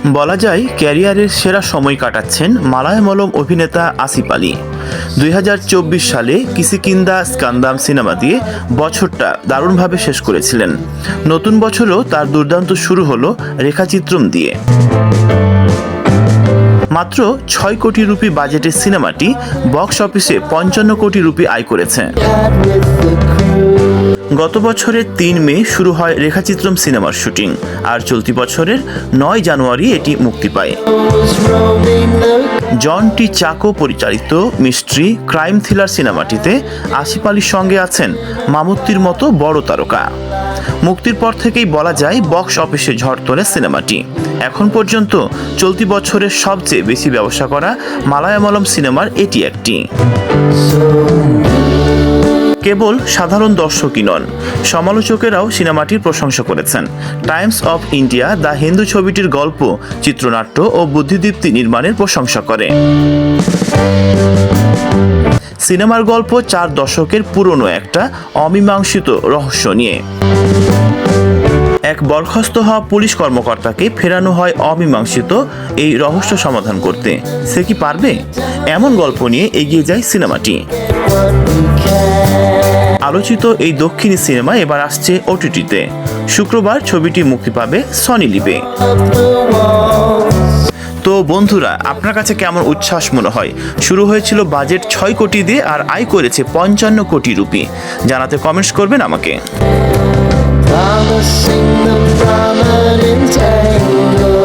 বলা যায় ক্যারিয়ারের সেরা সময় কাটাচ্ছেন মালায়ামলম অভিনেতা আসিফ আলী। 2024 সালে কিসিকিন্দা স্কান্দাম সিনেমা দিয়ে বছরটা দারুণভাবে শেষ করেছিলেন। নতুন বছরও তার দুর্দান্ত শুরু হলো রেখাচিত্রম দিয়ে। মাত্র 6 কোটি রুপি বাজেটের সিনেমাটি বক্স অফিসে 55 কোটি রুপি আয় করেছে। গত বছরের 3 মে শুরু হয় রেখাচিত্রম সিনেমার শুটিং, আর চলতি বছরের 9 জানুয়ারি এটি মুক্তি পায়। জন টি চাকো পরিচালিত মিস্ট্রি ক্রাইম থ্রিলার সিনেমাটিতে আসিফ আলীর সঙ্গে আছেন মামুত্তির মতো বড় তারকা। মুক্তির পর থেকেই বলা যায় বক্স অফিসে ঝড় তোলে সিনেমাটি। এখন পর্যন্ত চলতি বছরের সবচেয়ে বেশি ব্যবসা করা মালায়ামলম সিনেমার এটি একটি। কেবল সাধারণ দর্শকই নন, সমালোচকেরাও সিনেমাটির প্রশংসা করেছেন। Times of India the Hindu ছবিটির গল্প, চিত্রনাট্য ও বুদ্ধিদীপ্তি নির্মাণের প্রশংসা করে। সিনেমার গল্প 4 দশকের পুরনো একটা অমীমাংসিত রহস্য নিয়ে। এক বরখাস্ত হওয়া পুলিশ কর্মকর্তাকে ফেরানো হয় অমীমাংসিত এই রহস্য সমাধান করতে। সে কি পারবে? এমন গল্প নিয়ে এগিয়ে যায় সিনেমাটি। আলোচিত এই দক্ষিণী সিনেমা এবার আসছে ওটিটিতে। শুক্রবার ছবিটি মুক্তি পাবে সনি লিভে। তো বন্ধুরা, আপনার কাছে কেমন উচ্ছ্বাস মনে হয়? শুরু হয়েছিল বাজেট 6 কোটি দিয়ে আর আয় করেছে 55 কোটি রুপি। জানাতে কমেন্টস করবেন আমাকে। Promising the prominent angle.